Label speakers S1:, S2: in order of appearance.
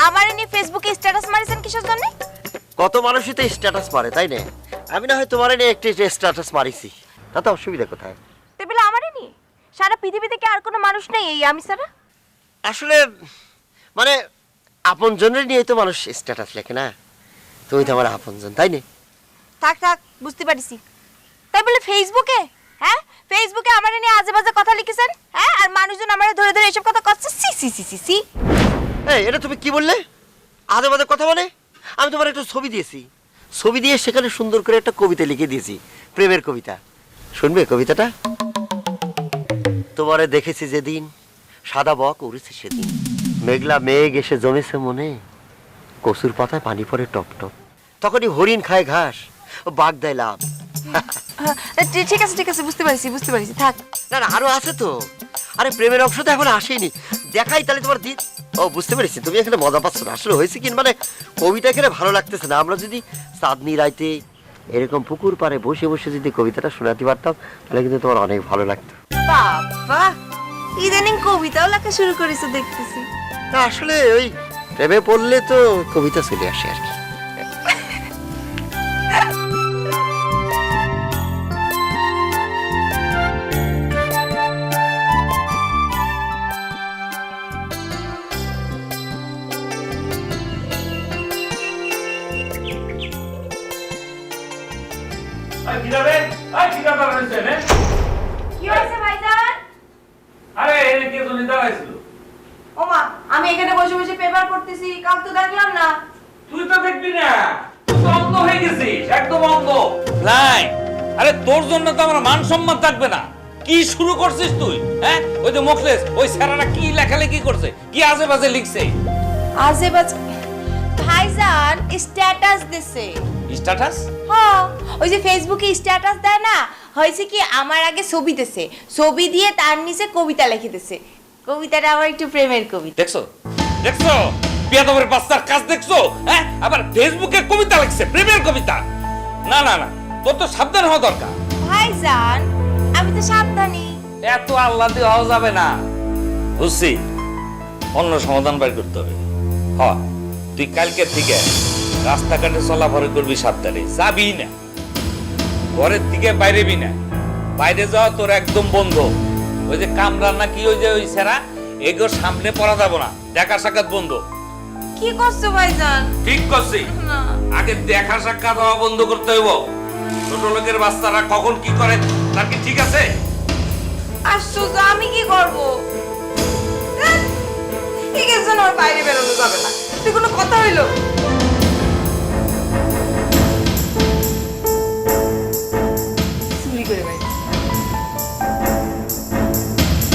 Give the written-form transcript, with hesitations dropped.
S1: আমারে নিয়ে ফেসবুকে স্ট্যাটাস মারিছেন কিসের জন্য?
S2: কত মানুষই তো স্ট্যাটাস মারে, তাই না? আমি না হয় তোমার নিয়ে একটি স্ট্যাটাস মারিছি, তাতে অসুবিধা কোথায়?
S1: তেবেলে আমারে নিয়ে সারা পৃথিবীতে কি আর কোনো মানুষ নেই এই আমি ছাড়া?
S2: আসলে মানে আপনজনের নিয়ে তো মানুষ স্ট্যাটাস লেখে না, তুমি তো আমার আপনজন, তাই না?
S1: থাক থাক, বুঝতে পারছি। তাই বলে ফেসবুকে, হ্যাঁ ফেসবুকে আমারে নিয়ে আজে বাজে কথা লিখেছেন, হ্যাঁ? আর মানুষজন আমারে ধরে ধরে এসব কথা করছে, সি সি সি সি সি।
S2: এই এটা তুমি কি বললে? আধে বাধে কথা মানে? আমি তোমার একটা ছবি দিয়েছি, ছবি দিয়ে সেখানে সুন্দর করে একটা কবিতা লিখে দিয়েছি, প্রেমের কবিতা। শুনবে কবিতাটা? তোমারে দেখেছি যেদিন, সাদা বক উড়েছে সেদিন, মেঘলা মেঘ এসে জমেছে মনে, কচুর পাতায় পানি পড়ে টপ টপ, তখনই হরিণ খায় ঘাস, ও বাঘ দেয় লাভ।
S1: ঠিক আছে ঠিক আছে, বুঝতে পারছি থাক।
S2: না না, আরো আছে তো। আরে প্রেমের অংশ তো এখন আসেনি, দেখাই তাহলে তোমার দিন। ও বুঝতে পেরেছি, তুমি এখানে মজা পাচ্ছ না। আসলে হয়েছে কি, মানে কবিতা এখানে ভালো লাগতেছে না। আমরা যদি চাঁদনি রাইতে এরকম পুকুর পাড়ে বসে বসে যদি কবিতাটা শোনাতে পারতাম, তাহলে কিন্তু তোমার অনেক ভালো লাগতো।
S1: বাবা, ইদানিং কবিতাও লেখা শুরু করেছো দেখতেছি।
S2: না আসলে ওই প্রেমে পড়লে তো কবিতা চলে আসে আর কি।
S1: কি হয়েছে ভাইজান? ওমা, আমি এখানে বসে বসে পেপার পড়তেছি, কাল তো দেখলাম না।
S3: তুই তো দেখবি না, তুই তো অন্ধ হয়ে গেছিস, একদম অন্ধ। নাই, আরে তোর জন্য তো আমার মান সম্মান থাকবে না। কি শুরু করছিস তুই? হ্যাঁ, ওই যে মুখলেস, ওই স্যারারা কি লেখালেখি করছে, কি আজে বাজে লিখছে।
S1: আজে বাজে ভাইজান স্ট্যাটাস দিছে।
S3: স্ট্যাটাস?
S1: হ্যাঁ, ওই যে ফেসবুকে স্ট্যাটাস দেয় না, হয়েছে কি আমার আগে ছবি দিছে, ছবি দিয়ে তার নিচে কবিতা লিখে দিছে। কবিতাটা আমার একটু প্রেমের কবিতা।
S3: দেখছো দেখছো বিয়াদবের বাচ্চার কাজ দেখছো? হ্যাঁ, আবার ফেসবুকে কবিতা লিখছে, প্রেমের কবিতা। না না না, তোর তো সাবধান হওয়া দরকার।
S1: ভাইজান আমি তো সাবধানী।
S3: এত আল্লাহ দিয়ে হওয়া যাবে না, বুঝছি। অন্য সমাধান বের করতে হবে। হ, তুই কালকে থেকে রাস্তাঘাটে চলাফেরা করবি সাবধানে, যাবি না ঘরের থেকে বাইরেবি না। বাইরে যাওয়া তোর একদম বন্ধ। ওই যে কামরান না কি, ওই যে ওই সেরা, এগুলোর সামনে পড়া যাব না, দেখা সাক্ষাৎ বন্ধ।
S1: কি করছো ভাইজান?
S3: ঠিক করছি,
S1: না
S3: আগে দেখা সাক্ষাৎ হওয়া বন্ধ করতে হইব। ছোট লোকের বাচ্চারা কখন কি করে তার কি ঠিক আছে?
S1: আশ্চর্য, আমি কি করব? ঠিক আছে, আমার বাইরে বেরোনো যাবে